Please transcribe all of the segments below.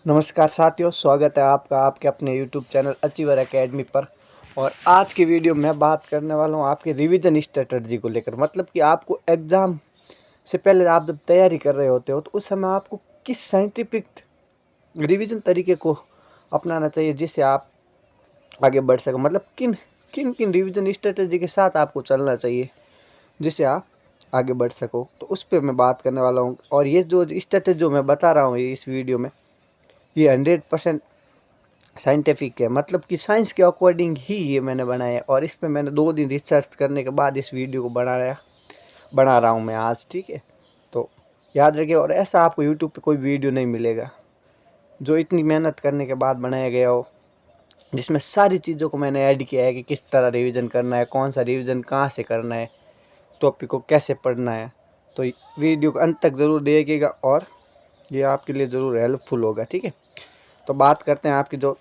नमस्कार साथियों, स्वागत है आपका आपके अपने यूट्यूब चैनल अचीवर एकेडमी पर। और आज की वीडियो में बात करने वाला हूँ आपके रिवीजन स्ट्रेटजी को लेकर। मतलब कि आपको एग्ज़ाम से पहले आप जब तैयारी कर रहे होते हो तो उस समय आपको किस साइंटिफिक रिवीजन तरीके को अपनाना चाहिए जिससे आप आगे बढ़ सकें। मतलब किन किन किन रिवीजन स्ट्रेटजी के साथ आपको चलना चाहिए जिससे आप आगे बढ़ सको, तो उस पर मैं बात करने वाला हूँ। और ये जो स्ट्रेटजी जो मैं बता रहा हूँ इस वीडियो में, ये 100% साइंटिफिक है। मतलब कि साइंस के अकॉर्डिंग ही ये मैंने बनाया है और इस पे मैंने 2 दिन रिसर्च करने के बाद इस वीडियो को बना रहा हूँ मैं आज। ठीक है, तो याद रखिए। और ऐसा आपको यूट्यूब पे कोई वीडियो नहीं मिलेगा जो इतनी मेहनत करने के बाद बनाया गया हो, जिसमें सारी चीज़ों को मैंने ऐड किया है कि किस तरह रिवीजन करना है, कौन सा रिवीजन कहाँ से करना है, टॉपिक को कैसे पढ़ना है। तो वीडियो को अंत तक ज़रूर देखिएगा और ये आपके लिए ज़रूर हेल्पफुल होगा। ठीक है, तो बात करते हैं आपकी जो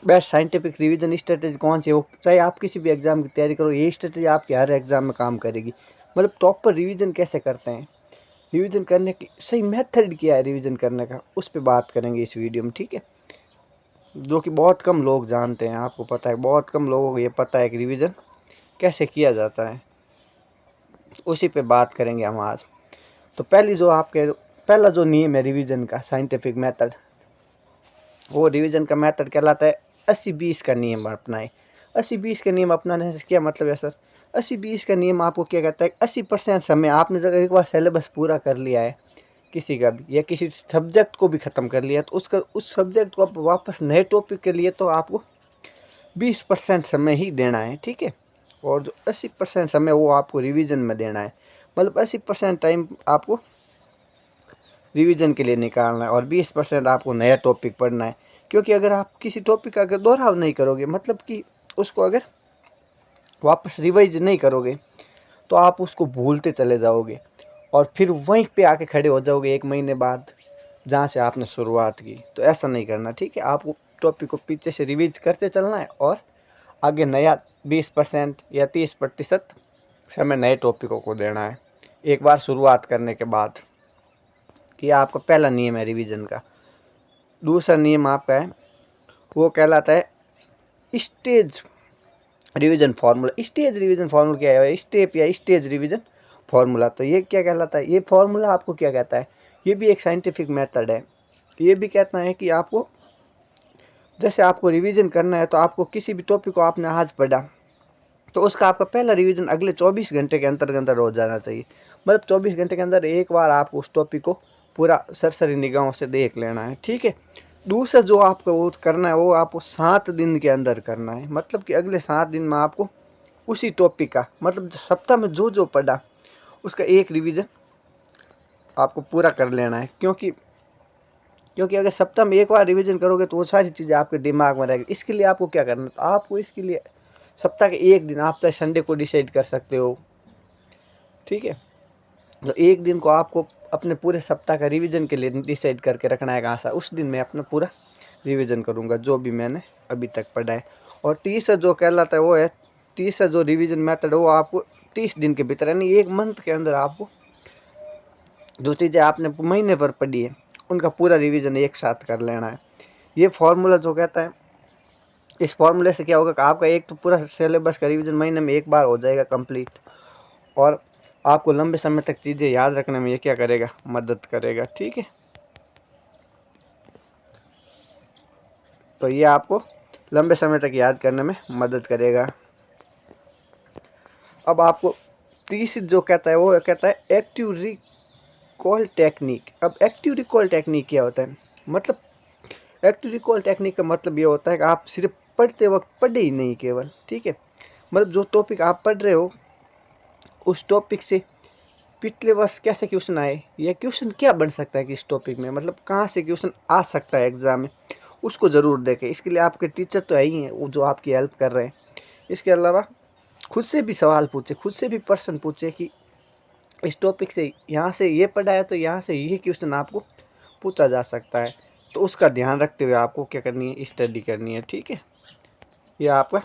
बेस्ट साइंटिफिक रिवीजन स्ट्रेटेजी कौन सी है। वो चाहे आप किसी भी एग्जाम की तैयारी करो, ये स्ट्रेटेजी आपके हर एग्जाम में काम करेगी। मतलब प्रॉपर रिवीजन कैसे करते हैं, रिवीजन करने की सही मेथड क्या है रिवीजन करने का, उस पर बात करेंगे इस वीडियो में। ठीक है, जो कि बहुत कम लोग जानते हैं। आपको पता है बहुत कम लोगों को ये पता है कि रिवीजन कैसे किया जाता है, उसी पे बात करेंगे हम आज। तो पहला जो नियम है रिवीजन का साइंटिफिक मेथड, वो रिवीजन का मेथड कहलाता है 80-20 का नियम अपनाएं। 80-20 का नियम अपनाने से क्या मतलब है सर? 80-20 का नियम आपको क्या कहता है? 80% समय आपने जब एक बार सिलेबस पूरा कर लिया है किसी का भी, या किसी सब्जेक्ट को भी ख़त्म कर लिया, तो उसका उस सब्जेक्ट को आप वापस नए टॉपिक के लिए तो आपको 20% समय ही देना है। ठीक है, और जो 80% समय वो आपको रिवीजन में देना है। मतलब 80% टाइम आपको रिवीजन के लिए निकालना है और 20% आपको नया टॉपिक पढ़ना है। क्योंकि अगर आप किसी टॉपिक का अगर दोहराव नहीं करोगे, मतलब कि उसको अगर वापस रिवाइज नहीं करोगे, तो आप उसको भूलते चले जाओगे और फिर वहीं पे आके खड़े हो जाओगे 1 महीने बाद जहाँ से आपने शुरुआत की। तो ऐसा नहीं करना। ठीक है, आपको टॉपिक को पीछे से रिवीज करते चलना है और आगे नया 20% या 30% समय नए टॉपिकों को देना है एक बार शुरुआत करने के बाद। ये आपका पहला नियम है रिवीजन का। दूसरा नियम आपका है, वो कहलाता है stage revision formula. Stage revision formula क्या है? स्टेप या स्टेज रिवीजन फार्मूला। तो ये क्या कहलाता है? ये फार्मूला आपको क्या कहता है? ये भी एक साइंटिफिक मेथड है। ये भी कहता है कि आपको जैसे आपको रिवीजन करना है, तो आपको किसी भी टॉपिक को आपने आज पढ़ा, तो उसका आपका पहला रिवीजन अगले 24 घंटे के अंदर हो जाना चाहिए। मतलब 24 घंटे के अंदर एक बार आप उस टॉपिक को पूरा सरसरी निगाहों से देख लेना है। ठीक है, दूसरा जो आपको वो करना है, वो आपको 7 दिन के अंदर करना है। मतलब कि अगले 7 दिन में आपको उसी टॉपिक का, मतलब सप्ताह में जो जो पढ़ा उसका एक रिवीजन आपको पूरा कर लेना है। क्योंकि अगर सप्ताह में एक बार रिवीजन करोगे तो वो सारी चीज़ें आपके दिमाग में रहेगी। इसके लिए आपको क्या करना है? तो आपको इसके लिए सप्ताह के एक दिन, आप चाहे संडे को डिसाइड कर सकते हो। ठीक है, तो एक दिन को आपको अपने पूरे सप्ताह का रिवीजन के लिए डिसाइड करके रखना है। कहाँ सा उस दिन मैं अपना पूरा रिवीजन करूँगा जो भी मैंने अभी तक पढ़ा है। और तीसरा जो कहलाता है वो है, तीसरा जो रिवीजन मेथड है वो आपको 30 दिन के भीतर, यानी 1 मंथ के अंदर आपको जो चीज़ें आपने महीने भर पढ़ी है उनका पूरा रिवीजन एक साथ कर लेना है। ये फार्मूला जो कहता है, इस फार्मूले से क्या होगा कि आपका एक तो पूरा सिलेबस का रिवीजन महीने में एक बार हो जाएगा कंप्लीट, और आपको लंबे समय तक चीज़ें याद रखने में ये क्या करेगा? मदद करेगा। ठीक है, तो ये आपको लंबे समय तक याद करने में मदद करेगा। अब आपको तीसरी जो कहता है वो कहता है एक्टिव रिकॉल टेक्निक। अब एक्टिव रिकॉल टेक्निक क्या होता है? मतलब एक्टिव रिकॉल टेक्निक का मतलब ये होता है कि आप सिर्फ पढ़ते वक्त पढ़े ही नहीं केवल। ठीक है, मतलब जो टॉपिक आप पढ़ रहे हो उस टॉपिक से पिछले वर्ष कैसे क्वेश्चन आए, या क्वेश्चन क्या बन सकता है कि इस टॉपिक में, मतलब कहाँ से क्वेश्चन आ सकता है एग्जाम में, उसको ज़रूर देखें। इसके लिए आपके टीचर तो है ही हैं वो जो आपकी हेल्प कर रहे हैं। इसके अलावा खुद से भी सवाल पूछे, खुद से भी प्रश्न पूछे कि इस टॉपिक से यहाँ से ये पढ़ा है तो यहाँ से ये क्वेश्चन आपको पूछा जा सकता है। तो उसका ध्यान रखते हुए आपको क्या करनी है? स्टडी करनी है। ठीक है, ये आपका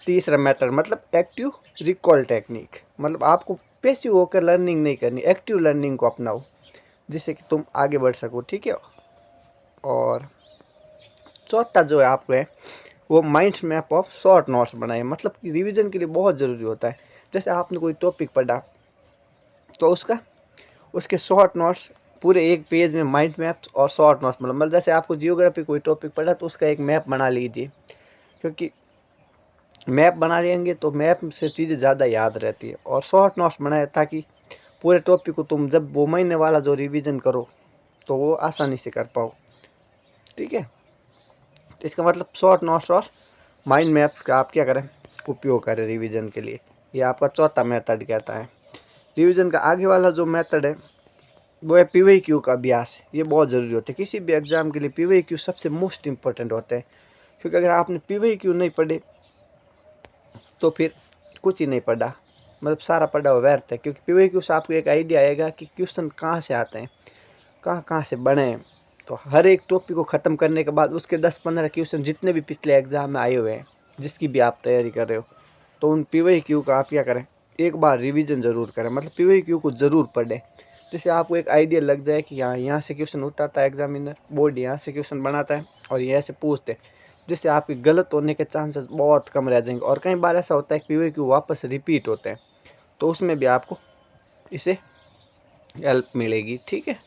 तीसरा मेथड, मतलब एक्टिव रिकॉल टेक्निक। मतलब आपको पैसिव होकर लर्निंग नहीं करनी, एक्टिव लर्निंग को अपनाओ जिससे कि तुम आगे बढ़ सको। ठीक है, और चौथा जो है आपको है वो mind map of short notes बनाए, मतलब कि रिवीजन के लिए बहुत ज़रूरी होता है। जैसे आपने कोई टॉपिक पढ़ा तो उसके शॉर्ट नोट्स पूरे एक पेज में माइंड मैप्स और शॉर्ट नोट्स मतलब जैसे आपको जियोग्राफी कोई टॉपिक पढ़ा तो उसका एक मैप बना लीजिए, क्योंकि मैप बना लेंगे तो मैप से चीज़ें ज़्यादा याद रहती है। और शॉर्ट नोट्स बनाए ताकि पूरे टॉपिक को तुम जब वो महीने वाला जो रिवीजन करो तो वो आसानी से कर पाओ, ठीक है। इसका मतलब शॉर्ट नोट्स और माइंड मैप्स का आप क्या करें, उपयोग करें रिवीजन के लिए। ये आपका चौथा मेथड कहता है। रिवीजन का आगे वाला जो मेथड है वो है पीवाईक्यू का अभ्यास। ये बहुत ज़रूरी होता है किसी भी एग्ज़ाम के लिए। पीवाईक्यू सबसे मोस्ट इम्पोर्टेंट होते हैं, क्योंकि अगर आपने पीवाईक्यू नहीं पढ़े तो फिर कुछ ही नहीं पढ़ा, मतलब सारा पढ़ा हुआ व्यर्थ है। क्योंकि पीवाईक्यू से आपको एक आइडिया आएगा कि क्वेश्चन कहाँ से आते हैं, कहाँ से बने हैं। तो हर एक टॉपिक को ख़त्म करने के बाद उसके 10-15 क्वेश्चन जितने भी पिछले एग्ज़ाम में आए हुए हैं, जिसकी भी आप तैयारी कर रहे हो, तो उन पीवाईक्यू का आप क्या करें, एक बार रिवीजन ज़रूर करें। मतलब पीवाईक्यू को ज़रूर पढ़ें, जिससे आपको एक आइडिया लग जाए कि यहाँ से क्वेश्चन उठाता है एग्जामिनर, बोर्ड यहाँ से क्वेश्चन बनाता है और यहाँ से पूछते हैं, जिससे आपके गलत होने के चांसेस बहुत कम रह जाएंगे। और कई बार ऐसा होता है कि पीवाईक्यू वापस रिपीट होते हैं, तो उसमें भी आपको इससे हेल्प मिलेगी, ठीक है।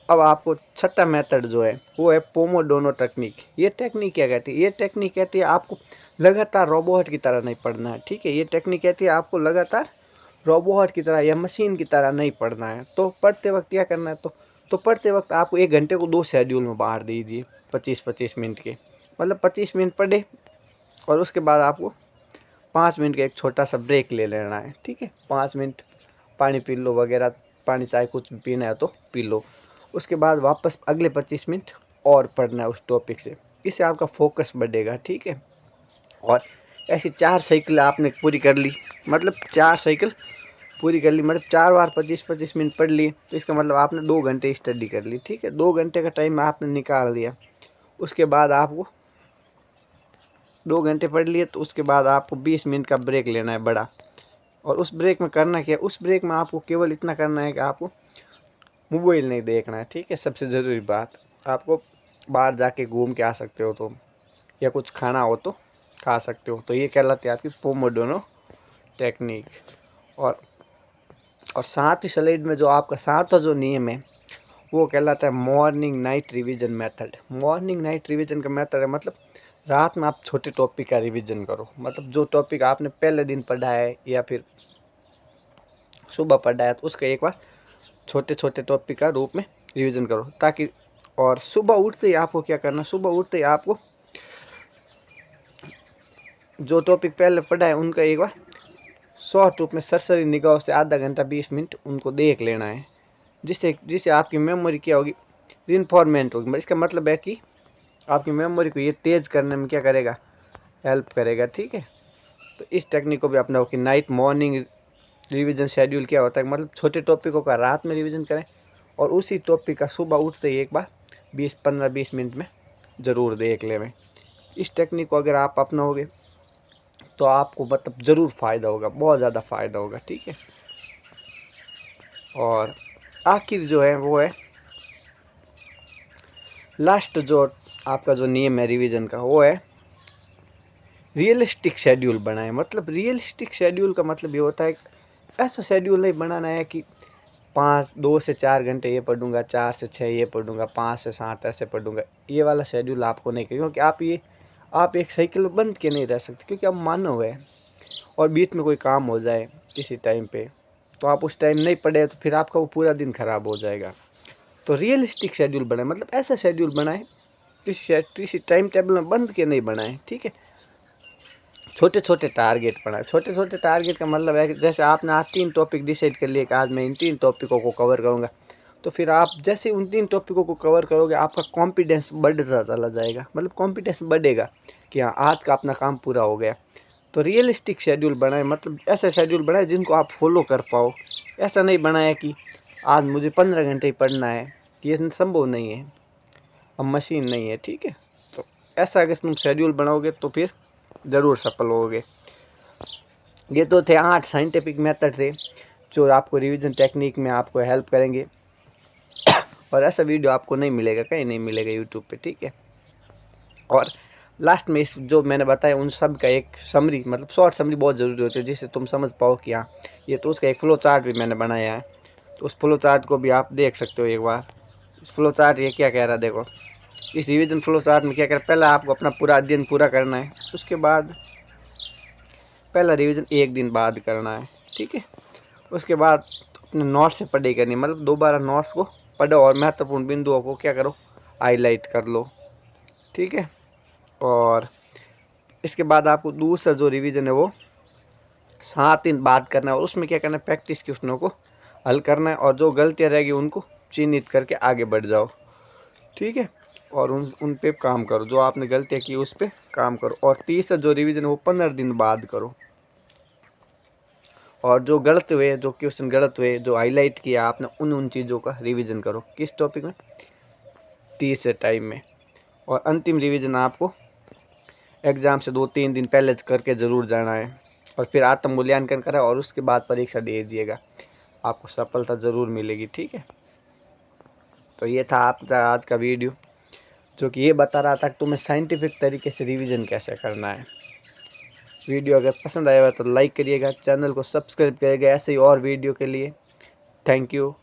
अब आपको छठा मेथड जो है वो है पोमोडोनो टेक्निक। ये टेक्निक क्या कहती है, ये टेक्निक कहती है आपको लगातार रोबोट की तरह नहीं पढ़ना है, ठीक है। ये टेक्निक कहती है आपको लगातार रोबोट की तरह या मशीन की तरह नहीं पढ़ना है। तो पढ़ते वक्त क्या करना है, तो पढ़ते वक्त आपको 1 घंटे को 2 शेड्यूल में बांट दीजिए, 25-25 मिनट के। मतलब 25 मिनट पढ़े और उसके बाद आपको 5 मिनट का एक छोटा सा ब्रेक ले लेना है, ठीक है। 5 मिनट पानी पी लो वगैरह, पानी चाय कुछ भी पीना है तो पी लो। उसके बाद वापस अगले 25 मिनट और पढ़ना है उस टॉपिक से। इससे आपका फोकस बढ़ेगा, ठीक है। और ऐसी 4 साइकिल आपने पूरी कर ली, मतलब 4 साइकिल पूरी कर ली, मतलब 4 बार 25-25 मिनट पढ़ लिए, तो इसका मतलब आपने 2 घंटे स्टडी कर ली, ठीक है। 2 घंटे का टाइम आपने निकाल दिया। उसके बाद आपको 2 घंटे पढ़ लिए, तो उसके बाद आपको 20 मिनट का ब्रेक लेना है बड़ा। और उस ब्रेक में करना क्या है, उस ब्रेक में आपको केवल इतना करना है कि आपको मोबाइल नहीं देखना है, ठीक है। सबसे ज़रूरी बात, आपको बाहर जाके घूम के आ सकते हो तो, या कुछ खाना हो तो खा सकते हो। तो ये कहलाती है आपकी पोमोडोनो टेक्निक। और साथ ही स्लाइड में जो आपका सातवां जो नियम है वो कहलाता है morning night revision method. Morning night revision का मेथड है मतलब रात में आप छोटे टॉपिक का रिवीजन करो। मतलब जो टॉपिक आपने पहले दिन पढ़ा है या फिर सुबह पढ़ा है तो उसका एक बार छोटे छोटे टॉपिक का रूप में रिवीजन करो, ताकि और सुबह उठते ही आपको क्या करना, सुबह उठते ही आपको जो टॉपिक पहले पढ़ा है उनका एक बार शॉर्ट रूप में सरसरी निगाह से आधा घंटा 20 मिनट उनको देख लेना है, जिससे जिससे आपकी मेमोरी क्या होगी, रिइंफोर्समेंट होगी। इसका मतलब है कि आपकी मेमोरी को ये तेज़ करने में क्या करेगा, हेल्प करेगा, ठीक है। तो इस टेक्निक को भी अपनाओ कि नाइट मॉर्निंग रिवीजन शेड्यूल क्या होता है, मतलब छोटे टॉपिकों का रात में रिवीजन करें और उसी टॉपिक का सुबह उठते ही एक बार 15-20 मिनट में ज़रूर देख लें। इस टेक्निक को अगर आप अपनाओगे तो आपको मतलब ज़रूर फ़ायदा होगा, बहुत ज़्यादा फ़ायदा होगा, ठीक है। और आखिर जो है वो है लास्ट जो आपका जो नियम है रिवीजन का वो है रियलिस्टिक शेड्यूल बनाएं। मतलब रियलिस्टिक शेड्यूल का मतलब ये होता है ऐसा शेड्यूल नहीं बनाना है कि 2 से 4 घंटे ये पढ़ूंगा, 4 से 6 ये पढ़ूंगा, 5 से 7 ऐसे पढ़ूंगा। ये वाला शेड्यूल आपको नहीं करें, क्योंकि आप एक साइकिल में बंद के नहीं रह सकते, क्योंकि आप मानव है और बीच में कोई काम हो जाए किसी टाइम पे तो आप उस टाइम नहीं पढ़े तो फिर आपका वो पूरा दिन खराब हो जाएगा। तो रियलिस्टिक शेड्यूल बनाए, मतलब ऐसा शेड्यूल बनाए किसी टाइम टेबल में बंद के नहीं बनाए, ठीक है। छोटे छोटे टारगेट बनाए। छोटे छोटे टारगेट का मतलब है कि जैसे आपने आज 3 टॉपिक डिसाइड कर लिए कि आज मैं इन 3 टॉपिकों को कवर करूँगा, तो फिर आप जैसे उन 3 टॉपिकों को कवर करोगे आपका कॉन्फिडेंस बढ़ता चला जाएगा, मतलब कॉन्फिडेंस बढ़ेगा कि हाँ आज का अपना काम पूरा हो गया। तो रियलिस्टिक शेड्यूल बनाए, मतलब ऐसा शेड्यूल बनाए जिनको आप फॉलो कर पाओ। ऐसा नहीं बनाया कि आज मुझे 15 घंटे ही पढ़ना है, ये संभव नहीं है, अब मशीन नहीं है, ठीक है। तो ऐसा अगर तुम शेड्यूल बनाओगे तो फिर ज़रूर सफल होगे। ये तो थे 8 साइंटिफिक मेथड थे जो आपको रिवीजन टेक्निक में आपको हेल्प करेंगे। और ऐसा वीडियो आपको नहीं मिलेगा, कहीं नहीं मिलेगा यूट्यूब पे, ठीक है। और लास्ट में इस जो मैंने बताया उन सब का एक समरी, मतलब शॉर्ट समरी बहुत ज़रूरी होती है, जिससे तुम समझ पाओ कि हाँ ये, तो उसका एक फ्लो चार्ट भी मैंने बनाया है, तो उस फ्लो चार्ट को भी आप देख सकते हो एक बार। इस फ्लो चार्ट ये क्या कह रहा है देखो, इस रिवीजन फ्लो चार्ट में क्या कह रहा है, पहले आपको अपना पूरा अध्ययन पूरा करना है, उसके बाद पहला रिवीजन एक दिन बाद करना है, ठीक है। उसके बाद अपने नोट्स से पढ़ी करनी, मतलब दोबारा नोट्स को पढ़ो और महत्वपूर्ण बिंदुओं को क्या करो, हाईलाइट कर लो, ठीक है। और इसके बाद आपको दूसरा जो रिवीजन है वो 7 दिन बाद करना है, और उसमें क्या करना है, प्रैक्टिस क्वेश्चनों को हल करना है, और जो गलतियाँ रहेगी उनको चिन्हित करके आगे बढ़ जाओ, ठीक है। और उन पे काम करो, जो आपने गलतियाँ की उस पर काम करो। और तीसरा जो रिवीजन है वो 15 दिन बाद करो, और जो गलत हुए, जो क्वेश्चन गलत हुए, जो हाईलाइट किया आपने, उन चीज़ों का रिवीजन करो। किस टॉपिक में, तीसरे टाइम में। और अंतिम रिवीजन आपको एग्ज़ाम से 2-3 दिन पहले करके ज़रूर जाना है, और फिर आत्म मूल्यांकन करें, और उसके बाद परीक्षा दे दीजिएगा, आपको सफलता ज़रूर मिलेगी, ठीक है। तो ये था आपका आज का वीडियो, जो कि ये बता रहा था कि तुम्हें साइंटिफिक तरीके से रिवीजन कैसे करना है। वीडियो अगर पसंद आया तो लाइक करिएगा, चैनल को सब्सक्राइब करिएगा ऐसे ही और वीडियो के लिए। Thank you